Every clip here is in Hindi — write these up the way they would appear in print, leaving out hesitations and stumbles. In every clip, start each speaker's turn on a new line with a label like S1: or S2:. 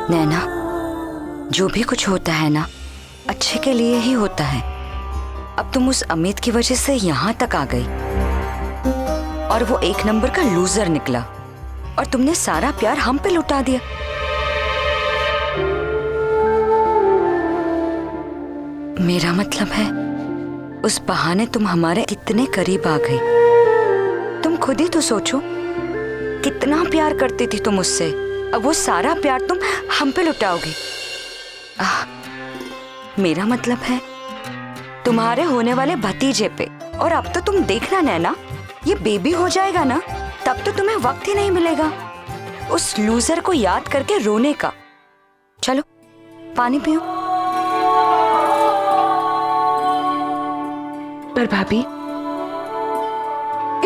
S1: नैना, जो भी कुछ होता है ना, अच्छे के लिए ही होता है। अब तुम उस अमित की वजह से यहाँ तक आ गई और वो एक नंबर का लूजर निकला और तुमने सारा प्यार हम पे लुटा दिया। मेरा मतलब है, उस बहाने तुम हमारे कितने करीब आ गई। तुम खुद ही तो सोचो, कितना प्यार करती थी तुम उससे, अब वो सारा प्यार तुम हम पे लुटाओगी। मेरा मतलब है तुम्हारे होने वाले भतीजे पे। और अब तो तुम देखना नैना, ये बेबी हो जाएगा ना, तब तो तुम्हें वक्त ही नहीं मिलेगा उस लूजर को याद करके रोने का। चलो पानी पियो।
S2: पर भाभी,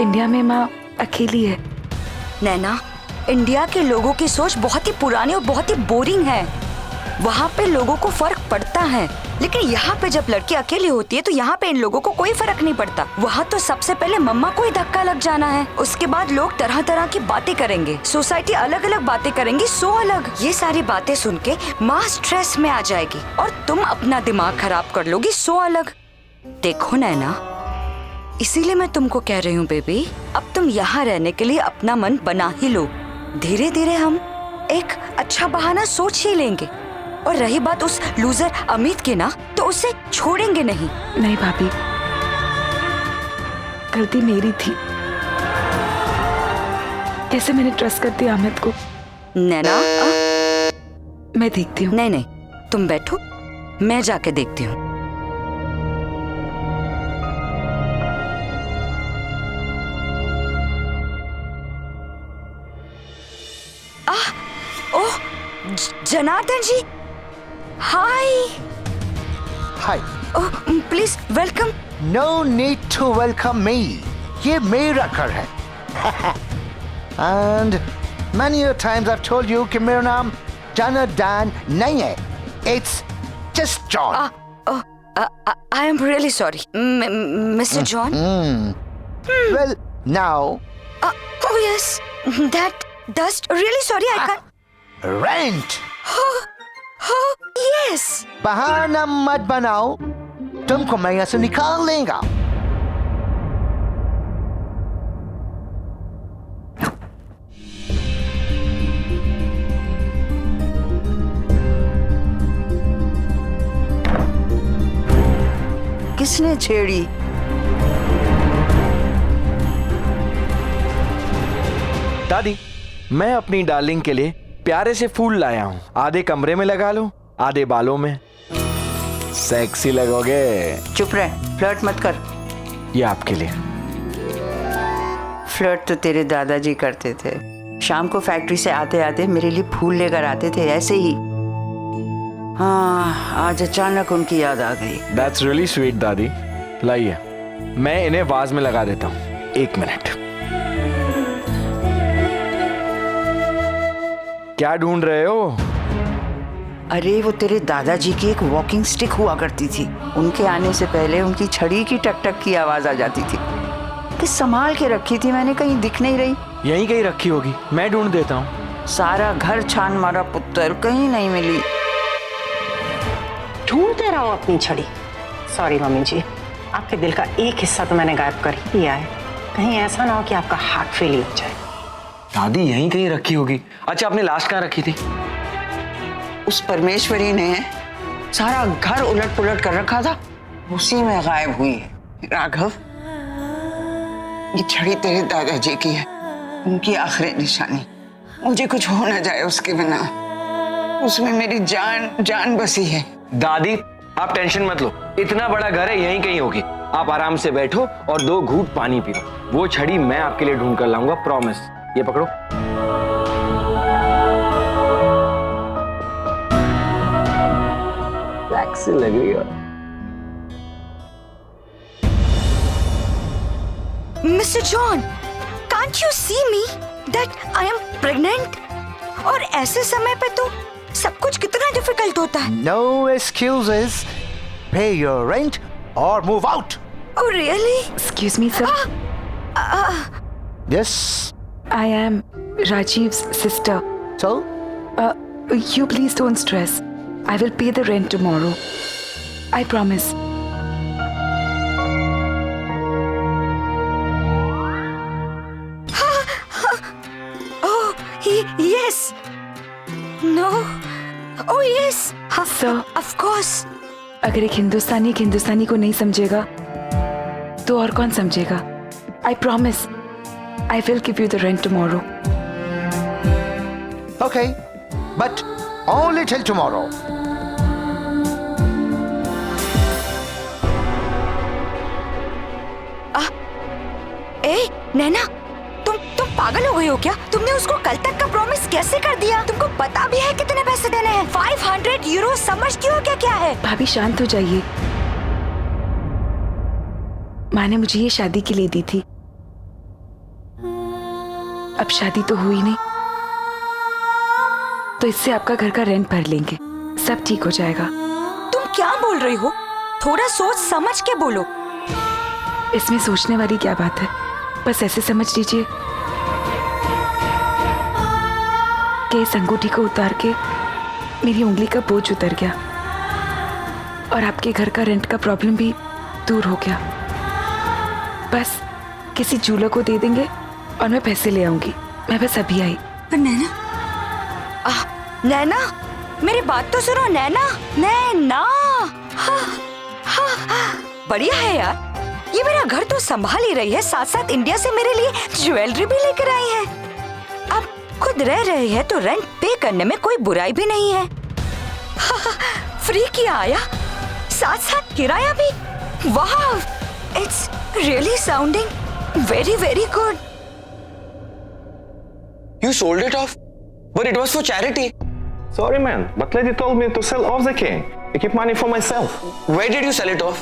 S2: इंडिया में माँ अकेली है।
S1: नैना, इंडिया के लोगों की सोच बहुत ही पुरानी और बहुत ही बोरिंग है। वहाँ पे लोगों को फर्क पड़ता है, लेकिन यहाँ पे जब लड़की अकेली होती है तो यहाँ पे इन लोगों को कोई फर्क नहीं पड़ता। वहाँ तो सबसे पहले मम्मा को ही धक्का लग जाना है, उसके बाद लोग तरह तरह की बातें करेंगे, सोसाइटी अलग अलग बातें करेंगी, सो अलग। ये सारी बातें सुन के माँ स्ट्रेस में आ जाएगी और तुम अपना दिमाग खराब कर लोगी, सो अलग। देखो नैना, इसीलिए मैं तुमको कह रही हूँ बेबी, अब तुम यहाँ रहने के लिए अपना मन बना ही लो। धीरे धीरे हम एक अच्छा बहाना सोच ही लेंगे। और रही बात उस लूजर अमित की ना, तो उसे छोड़ेंगे नहीं।
S2: नहीं भाभी, गलती मेरी थी। कैसे मैंने ट्रस्ट कर दिया अमित को।
S1: नैना,
S2: मैं देखती हूँ।
S1: नहीं नहीं, तुम बैठो, मैं जाके देखती हूँ। Oh, Janardan ji, hi.
S3: Hi.
S1: Oh, please welcome.
S3: No need to welcome me, ये मेरा घर है। And many times I told you कि मेरा नाम जनार्दन नहीं है, it's just John.
S1: I am really sorry mister John.
S3: Well now,
S1: oh yes, that dust, really sorry, I can't.
S3: Rent.
S1: Oh yes.
S3: बहाना मत बनाओ, तुमको मैं यहाँ से निकाल लेगा।
S4: किसने छेड़ी?
S5: दादी, मैं अपनी डार्लिंग के लिए प्यारे से फूल लाया हूँ। आधे कमरे में लगा लो, आधे बालों में। सेक्सी लगोगे।
S4: चुप रह, फ्लर्ट मत कर।
S5: ये आपके लिए।
S4: फ्लर्ट तो तेरे दादाजी करते थे। शाम को फैक्ट्री से आते आते मेरे लिए फूल लेकर आते थे, ऐसे ही। हाँ, आज अचानक उनकी याद आ गई।
S5: That's really sweet दादी। लाइए, मैं इन्हें वाज में लगा देता हूँ। 1 मिनट। क्या ढूंढ रहे हो?
S4: अरे वो तेरे दादाजी की एक वॉकिंग स्टिक हुआ करती थी। उनके आने से पहले उनकी छड़ी की टक टक की आवाज आ जाती थी। कि संभाल के रखी थी मैंने, कहीं दिख नहीं रही।
S5: यहीं कहीं रखी होगी, मैं ढूंढ देता हूँ।
S4: सारा घर छान मारा पुत्र, कहीं नहीं मिली।
S6: ढूंढते रहा हूँ अपनी छड़ी। सॉरी मम्मी जी, आपके दिल का एक हिस्सा तो मैंने गायब कर ही दिया है। कहीं ऐसा ना हो कि आपका हार्ट फेल हो जाए।
S5: दादी यहीं कहीं रखी होगी। अच्छा, आपने लास्ट कहाँ रखी थी?
S4: उस परमेश्वरी ने सारा घर उलट पुलट कर रखा था, उसी में गायब हुई है। राघव, ये छड़ी तेरे दादाजी की है, उनकी आखिरी निशानी। मुझे कुछ हो ना जाए उसके बिना। उसमें मेरी जान बसी है।
S5: दादी, आप टेंशन मत लो, इतना बड़ा घर है, यहीं कहीं होगी। आप आराम से बैठो और 2 घूंट पानी पियो। वो छड़ी मैं आपके लिए ढूंढ कर लाऊंगा, प्रॉमिस। ये पकड़ो। से लग रही है।
S1: Mr. John, can't you see me that I am pregnant? और ऐसे समय पे तो सब कुछ कितना डिफिकल्ट होता है।
S3: No excuses. Pay your rent or move out.
S1: Oh really?
S2: Excuse me, sir.
S3: Yes.
S2: I am Rajiv's sister.
S3: So?
S2: You please don't stress. I will pay the rent tomorrow. I promise.
S1: Oh, yes. No. Oh, yes.
S2: Sir.
S1: Of course.
S2: अगर एक हिंदुस्तानी एक हिंदुस्तानी को नहीं समझेगा तो और कौन समझेगा? I promise. I will give you the rent tomorrow.
S3: Okay, but only till tomorrow.
S1: ए, नैना, तुम पागल हो गई हो क्या? तुमने उसको कल तक का प्रॉमिस कैसे कर दिया? तुमको पता भी है कितने पैसे देने हैं? 500 यूरो समझती हो क्या है?
S2: भाभी शांत हो जाइए। माँ ने मुझे ये शादी के लिए दी थी। अब शादी तो हुई नहीं, तो इससे आपका घर का रेंट भर लेंगे, सब ठीक हो जाएगा।
S1: तुम क्या बोल रही हो? थोड़ा सोच समझ के बोलो।
S2: इसमें सोचने वाली क्या बात है? बस ऐसे समझ लीजिए कि इस अंगूठी को उतार के मेरी उंगली का बोझ उतर गया और आपके घर का रेंट का प्रॉब्लम भी दूर हो गया। बस किसी जूलर को दे देंगे और मैं पैसे ले आऊंगी। मैं बस अभी आई।
S1: पर नैना, नैना, मेरी बात तो सुनो नैना। नैना, बढ़िया है यार, ये मेरा घर तो संभाल ही रही है, साथ साथ इंडिया से मेरे लिए ज्वेलरी भी लेकर आई है। अब खुद रह रहे हैं तो रेंट पे करने में कोई बुराई भी नहीं है। फ्री किया आया, साथ साथ किराया भी। वाह, it's really sounding very very good.
S7: You sold it off, but it was for charity.
S8: Sorry, man, but lady told me to sell off the king. I keep money for myself.
S7: Where did you sell it off?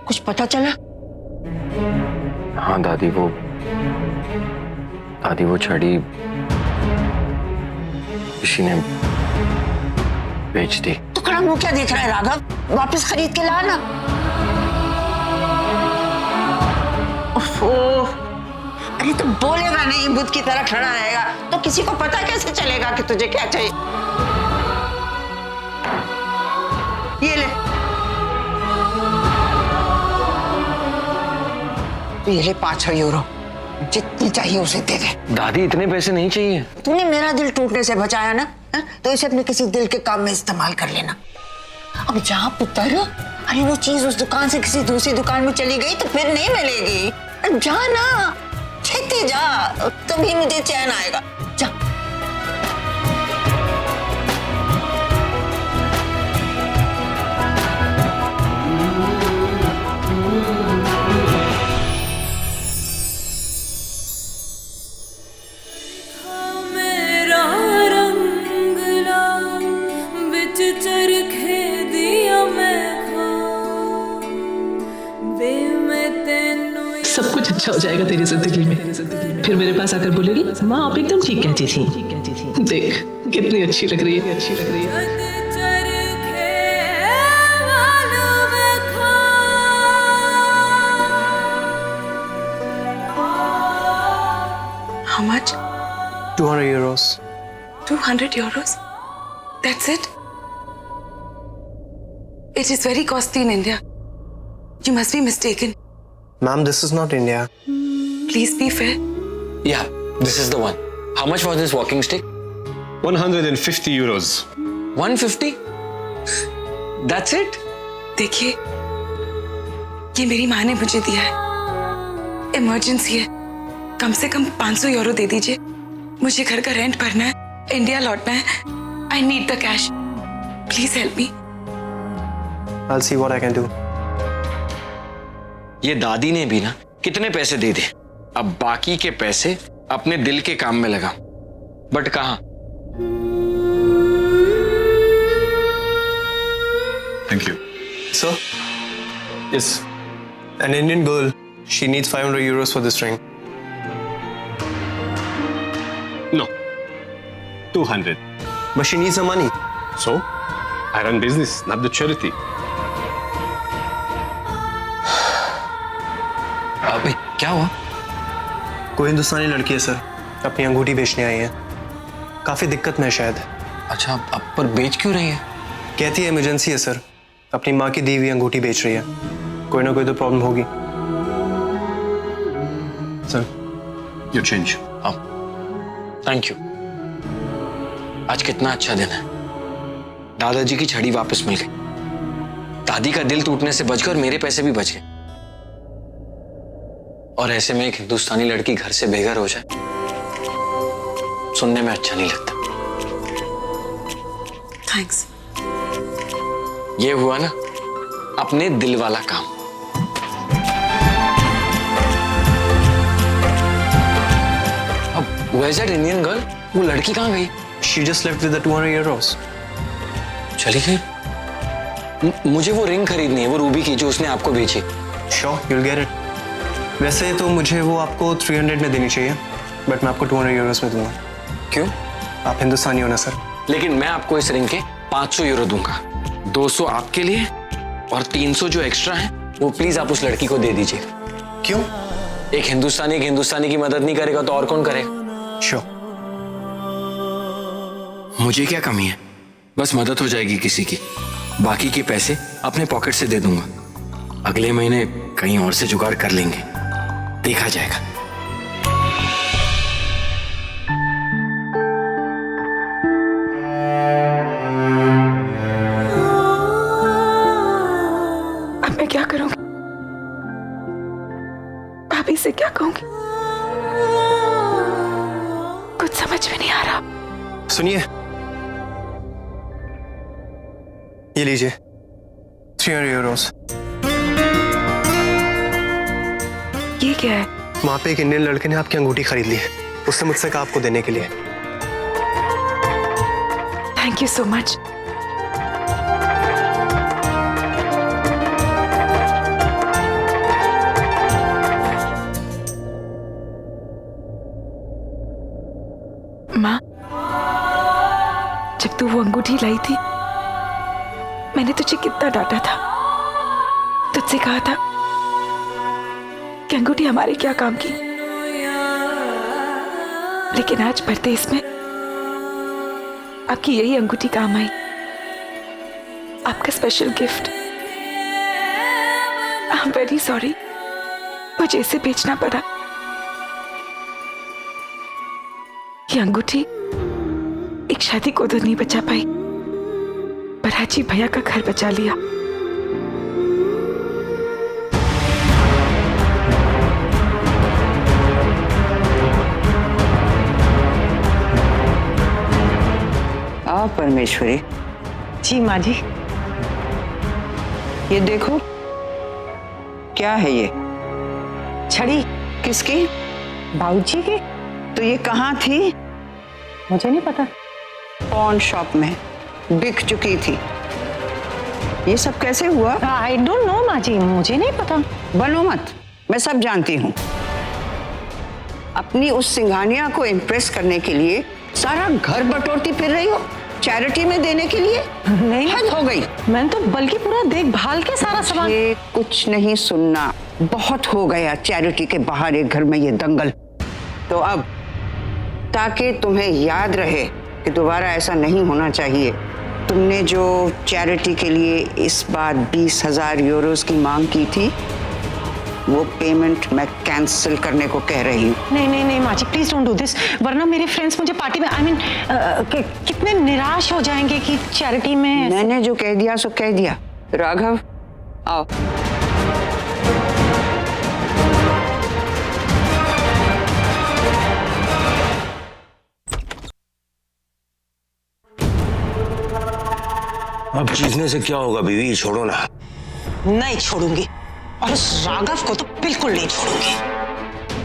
S4: कुछ पता चला?
S8: हाँ दादी, वो छड़ी किसी ने बेच दी।
S4: तो खड़ा मुंह क्या देख रहा है राघव? वापस खरीद के लाना। ओहो, अरे तो बोलेगा नहीं, बुद्ध की तरह खड़ा रहेगा तो किसी को पता कैसे चलेगा कि तुझे क्या चाहिए? ये ले, ये ले 500 यूरो, जितनी चाहिए उसे दे दे।
S7: दादी, इतने पैसे नहीं चाहिए।
S4: तूने मेरा दिल टूटने से बचाया ना, तो इसे अपने किसी दिल के काम में इस्तेमाल कर लेना। अब जा पुत्र, अरे वो चीज उस दुकान से किसी दूसरी दुकान में चली गई तो फिर नहीं मिलेगी। अब जा ना, छेती जा, तभी मुझे चैन आएगा। जा।
S9: सब कुछ अच्छा हो जाएगा तेरी जिंदगी में। फिर मेरे पास आकर बोलेगी, माँ आप एकदम ठीक कहती थी। देख कितनी अच्छी लग रही है।
S2: How much?
S10: 200 euros.
S2: 200 euros? That's it? It is very costly in India. You must be mistaken.
S10: Ma'am, this is not India.
S2: Please be fair.
S7: Yeah, this is the one. How much was this walking stick?
S8: 150 euros.
S7: 150? That's it?
S2: देखिए, ये मेरी माँ ने मुझे दिया है। इमरजेंसी है, कम से कम 500 यूरो दे दीजिए। मुझे घर का रेंट भरना है, इंडिया लौटना है। I need the cash. Please help me.
S10: I'll see what I can do.
S7: ये दादी ने भी ना कितने पैसे दे दे, अब बाकी के पैसे अपने दिल के काम में लगा। बट कहाँ?
S8: Thank you.
S10: Sir? Yes. An Indian girl. She needs 500 euros for this ring. No. 200. But she needs the money.
S8: So, I run business, not the charity.
S7: अबे क्या हुआ?
S10: कोई हिंदुस्तानी लड़की है सर, अपनी अंगूठी बेचने आई है। काफी दिक्कत में है शायद।
S7: अच्छा, अब पर बेच क्यों रही है?
S10: कहती है इमरजेंसी है सर, अपनी माँ की दी हुई अंगूठी बेच रही है। कोई ना कोई तो प्रॉब्लम होगी। Sir,
S8: Your change.
S7: Thank you. आज कितना अच्छा दिन है। दादाजी की छड़ी वापस मिल गई। दादी का दिल टूटने से बच गया और मेरे पैसे भी बच गए। और ऐसे में एक हिंदुस्तानी लड़की घर से बेघर हो जाए, सुनने में अच्छा नहीं लगता।
S1: थैंक्स।
S7: ये हुआ ना अपने दिल वाला काम। अब where's that Indian girl? वो लड़की कहाँ गई?
S10: she just left with the 200 euros.
S7: चली गई? मुझे वो रिंग खरीदनी है, वो रूबी की जो उसने आपको बेची।
S10: Sure, you'll get it. वैसे तो मुझे वो आपको 300 में देनी चाहिए, बट मैं आपको 200 euros में दूंगा।
S7: क्यों?
S10: आप हिंदुस्तानी हो ना सर?
S7: लेकिन मैं आपको इस रिंग के 500 यूरो दूंगा। 200 आपके लिए और 300 जो एक्स्ट्रा है वो प्लीज आप उस लड़की को दे दीजिए।
S10: क्यों?
S7: एक हिंदुस्तानी की मदद नहीं करेगा तो और कौन करेगा?
S10: Sure.
S7: मुझे क्या कमी है, बस मदद हो जाएगी किसी की। बाकी के पैसे अपने पॉकेट से दे दूंगा। अगले महीने कहीं और से जुगाड़ कर लेंगे, देखा जाएगा।
S2: अब मैं क्या करूंगी? भाभी से क्या कहूंगी? कुछ समझ में नहीं आ रहा।
S10: सुनिए, ये लीजिए 300 euros।
S2: ये क्या है?
S10: वहां पे एक इंडियन लड़के ने आपकी अंगूठी खरीद ली है, उसने मुझसे कहा आपको देने के लिए।
S2: Thank you so much. माँ, जब तू वो अंगूठी लाई थी, मैंने तुझे कितना डांटा था। तुझसे कहा था कि अंगूठी हमारे क्या काम की, लेकिन आज परदेश में आपकी यही अंगूठी काम आई। आपका special gift. I am very sorry, मुझे इसे बेचना पड़ा। ये अंगूठी एक शादी को तो नहीं बचा पाई, पर हाजी भैया का घर बचा लिया।
S4: परमेश्वरी।
S6: जी माँ जी।
S4: ये देखो, क्या है ये?
S6: छड़ी
S4: किसकी?
S6: बाबूजी की।
S4: तो ये कहाँ थी?
S6: मुझे नहीं पता।
S4: पॉन शॉप में बिक चुकी थी। ये सब कैसे हुआ?
S6: आई डोंट नो माँ जी, मुझे नहीं पता।
S4: बनो मत, मैं सब जानती हूँ। अपनी उस सिंघानिया को इम्प्रेस करने के लिए सारा घर बटोरती फिर रही हो, चैरिटी में देने के लिए।
S6: नहीं,
S4: हद हो गई।
S6: मैंने तो बल्कि पूरा देखभाल के सारा सामान।
S4: ये कुछ नहीं सुनना, बहुत हो गया चैरिटी के बाहर एक घर में ये दंगल। तो अब ताकि तुम्हें याद रहे कि दोबारा ऐसा नहीं होना चाहिए, तुमने जो चैरिटी के लिए इस बार 20,000 यूरोस की मांग की थी, वो पेमेंट मैं कैंसिल करने को कह रही हूँ।
S6: नहीं नहीं नहीं माँ जी, प्लीज डोंट डू दिस, वरना मेरे फ्रेंड्स मुझे पार्टी में कितने निराश हो जाएंगे कि चैरिटी में।
S4: मैंने जो कह दिया सो कह दिया। राघव, आओ।
S11: अब जीतने से क्या होगा बीवी, छोड़ो ना।
S6: नहीं छोड़ूंगी, और उस राघव को तो बिल्कुल नहीं छोड़ूंगी।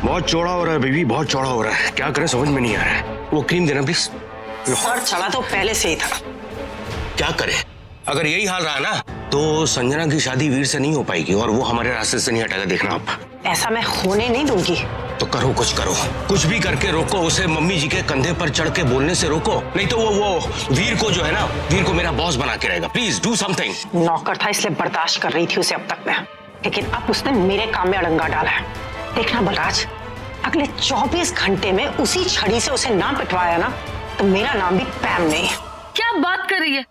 S11: बहुत चौड़ा हो रहा है बीवी, बहुत चौड़ा हो रहा है। क्या करें समझ में नहीं आ रहा है। वो क्रीम देना प्लीज।
S6: सर चढ़ा तो पहले से ही था।
S11: क्या करें, अगर यही हाल रहा ना तो संजना की शादी वीर से नहीं हो पाएगी, और वो हमारे रास्ते से नहीं हटेगा, देखना आप।
S6: ऐसा मैं होने नहीं दूंगी।
S11: तो करो, कुछ करो, कुछ भी करके रोको उसे। मम्मी जी के कंधे पर चढ़ के बोलने से रोको, नहीं तो वो वीर को जो है ना, वीर को मेरा बॉस बना के रहेगा। Please do something.
S6: नौकर था इसलिए बर्दाश्त कर रही थी उसे अब तक मैं, लेकिन अब उसने मेरे काम में अड़ंगा डाला है। देखना बलराज, अगले 24 घंटे में उसी छड़ी से उसे ना पिटवाया ना तो मेरा नाम भी पैम नहीं।
S12: क्या बात कर रही है?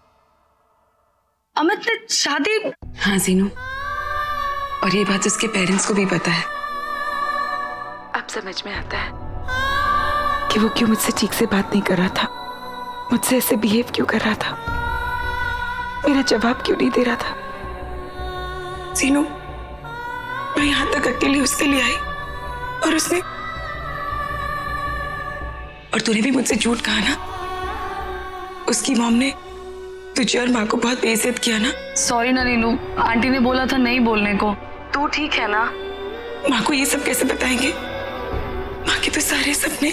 S12: अमित ने शादी?
S2: हाँ जीनू, और ये बात उसके पेरेंट्स को भी पता है। अब समझ में आता है कि वो क्यों मुझसे ठीक से बात नहीं कर रहा था, मुझसे ऐसे बिहेव क्यों कर रहा था, मेरा जवाब क्यों नहीं दे रहा था। जीनू, मैं यहाँ तक अकेली उसके लिए आई और उसने, और तूने भी मुझसे झूठ कहा ना, उसकी मॉम ने तुझे और माँ को बहुत बेइज्जत किया ना।
S12: सॉरी ना नीनू, आंटी ने बोला था नहीं बोलने को। तू ठीक है ना?
S2: माँ को ये सब कैसे बताएंगे? माँ के तो सारे सपने।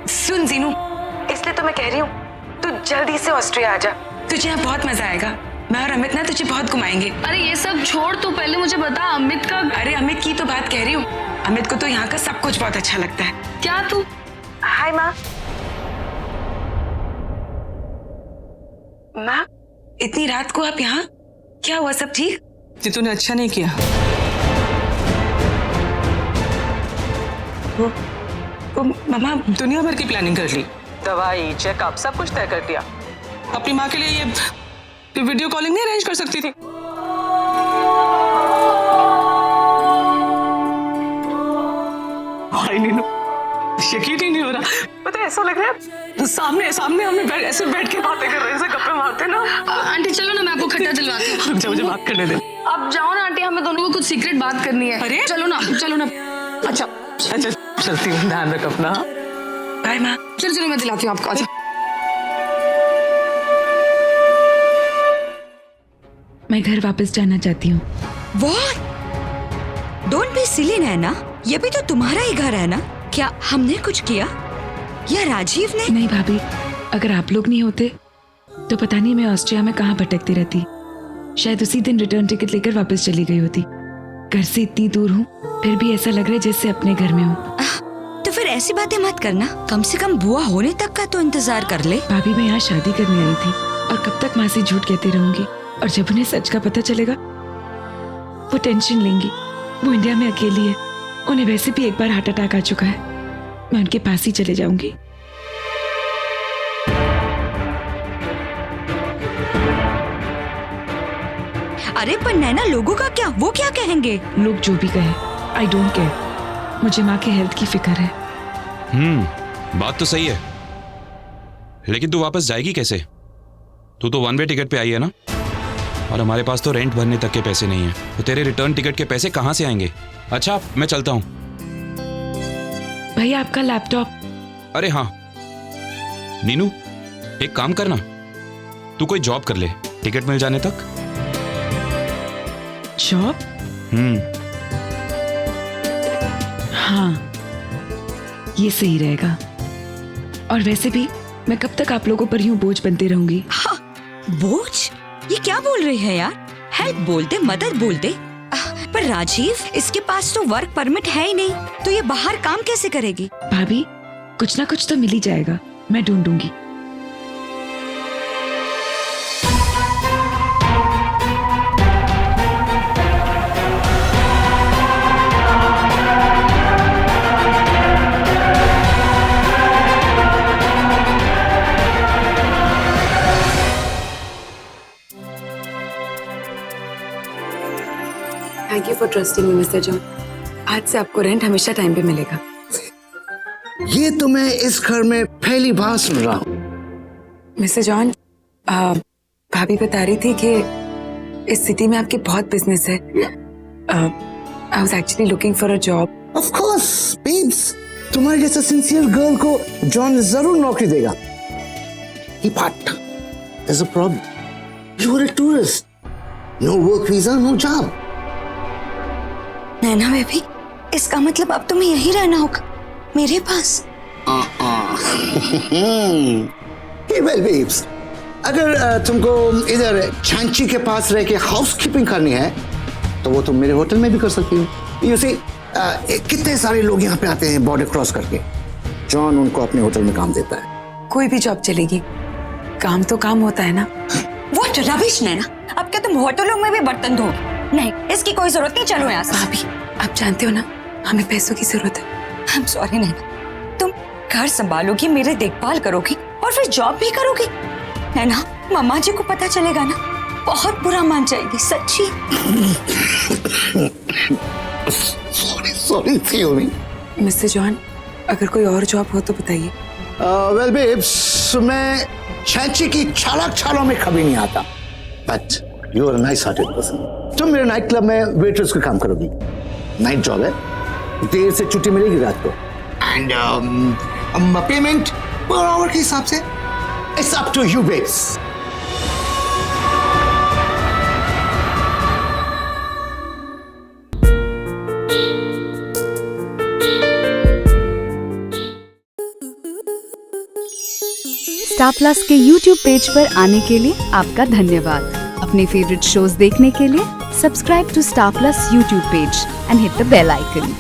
S2: सुन जीनू, इसलिए तो मैं कह रही हूँ तू जल्दी से ऑस्ट्रिया आ जा, तुझे यहाँ बहुत मजा आएगा। मैं और अमित ना तुझे बहुत घुमाएंगे।
S12: अरे ये सब छोड़, तू पहले मुझे बता अमित का।
S2: अरे अमित की तो बात कह रही हूँ, अमित को तो यहाँ का सब कुछ बहुत अच्छा लगता है।
S12: क्या तू?
S2: हाय माँ। माँ, इतनी रात को आप यहाँ? क्या हुआ, सब ठीक?
S9: जी तूने अच्छा नहीं किया।
S2: वो मामा
S9: दुनिया भर की प्लानिंग कर ली, दवाई, चेकअप, सब कुछ तय कर दिया। अपनी माँ के लिए ये वीडियो कॉलिंग नहीं अरेंज कर सकती थी? भाई नीनू, यकीन ही नहीं हो रहा। पता है, ऐसा लग रहा है सामने सामने हमने ऐसे बैठ के बातें कर रहे हैं, ऐसे गप्पे मारते ना।
S12: आंटी चलो ना, मैं आपको खट्टा दिलवाती हूँ।
S9: रुक जा, मुझे बात करने दे।
S12: अब जाओ ना आंटी, हमें दोनों को कुछ सीक्रेट बात करनी है।
S9: अरे
S12: चलो ना, चलो ना। अच्छा
S9: अच्छा, चलती हूँ, ध्यान रख अपना।
S2: बाय माँ।
S12: चलो चलो, मैं दिलाती हूँ आपको। अच्छा
S2: मैं घर वापस जाना चाहती हूँ।
S1: What? Don't be silly नैना, ये भी तो तुम्हारा ही घर है ना। क्या हमने कुछ किया या राजीव ने?
S2: नहीं भाभी, अगर आप लोग नहीं होते तो पता नहीं मैं ऑस्ट्रिया में कहाँ भटकती रहती। शायद उसी दिन रिटर्न टिकट लेकर वापस चली गई होती। घर से इतनी दूर हूँ, फिर भी ऐसा लग रहा है जैसे अपने घर में हूँ।
S1: तो फिर ऐसी बातें मत करना, कम से कम बुआ होने तक का तो इंतजार कर ले।
S2: भाभी, मैं यहाँ शादी करने आई थी और कब तक माँ से झूठ कहती रहूंगी, और जब उन्हें सच का पता चलेगा वो टेंशन लेंगी। वो इंडिया में अकेली है, उन्हें वैसे भी एक बार हार्ट अटैक आ चुका है। मैं उनके पास ही चले जाऊंगी।
S1: अरे पर नैना, लोगों का क्या, वो क्या कहेंगे?
S2: लोग जो भी कहे, आई डोंट केयर। मुझे माँ के हेल्थ की फिक्र है।
S13: बात तो सही है, लेकिन तू वापस जाएगी कैसे? तू तो वन वे टिकट पे आई है ना, और हमारे पास तो रेंट भरने तक के पैसे नहीं है, तो तेरे रिटर्न टिकट के पैसे कहाँ से आएंगे? अच्छा, मैं चलता हूँ।
S2: भैया, आपका लैपटॉप।
S13: अरे हाँ नीनू, एक काम करना, तू कोई जॉब कर ले टिकट मिल जाने तक।
S2: जॉब? हाँ, ये सही रहेगा। और वैसे भी मैं कब तक आप लोगों पर यूं बोझ बनती रहूंगी?
S1: हाँ, बोझ? ये क्या बोल रही है यार? हेल्प बोलते, मदद बोलते। पर राजीव, इसके पास तो वर्क परमिट है ही नहीं, तो ये बाहर काम कैसे करेगी?
S2: भाभी, कुछ ना कुछ तो मिल ही जाएगा, मैं ढूंढूंगी। Thank you for trusting me mister John. आज से आपको रेंट हमेशा टाइम पे मिलेगा।
S3: ये तो मैं इस घर में पहली बार सुन रहा हूँ।
S2: मिस्टर जॉन, भाभी बता रही थी कि इस सिटी में आपकी बहुत बिजनेस है। I was actually looking for a job.
S3: Of course babes, तुम्हारे जैसा सिंसियर गर्ल को जॉन जरूर नौकरी देगा। But there's a problem. You are a tourist. No work visa, no job.
S1: Naina baby, इसका मतलब अब तुम्हें यहीं रहना होगा, मेरे पास।
S3: Well, babes, अगर तुमको इधर झांची के पास रह के हाउसकीपिंग करनी है तो वो तुम मेरे होटल में भी कर सकती हो। यू सी कितने सारे लोग यहाँ पे आते हैं बॉर्डर क्रॉस करके। जॉन उनको अपने होटल में काम देता है।
S2: कोई भी जॉब चलेगी, काम तो काम होता है ना।
S1: व्हाट रबिश नैना, अब क्या तुम होटलों में भी बर्तन धोगे? नहीं, इसकी कोई जरूरत नहीं, चलो यहाँ से।
S2: भाभी आप जानते हो ना हमें पैसों की जरूरत है।
S1: आई एम सॉरी नैना, तुम घर संभालोगी, मेरे देखभाल करोगी और फिर जॉब भी करोगी। नैना, मम्मा जी को पता चलेगा ना, बहुत बुरा मान जाएगी सच्ची।
S3: सॉरी थियोमी।
S2: मिस्टर जॉन, अगर कोई और जॉब हो तो बताइए।
S3: वेल बेब्स, मैं झांची की चालाक चालों में कभी नहीं आता, but you are a nice hearted person. तुम मेरे नाइट क्लब में वेट्रेस का काम करोगी। नाइट जॉब है, देर से छुट्टी मिलेगी रात को, एंड पेमेंट पर आवर के हिसाब से। It's up to you babes.
S14: Star Plus के YouTube पेज पर आने के लिए आपका धन्यवाद। अपने फेवरेट शोज देखने के लिए subscribe to Star Plus YouTube page and hit the bell icon.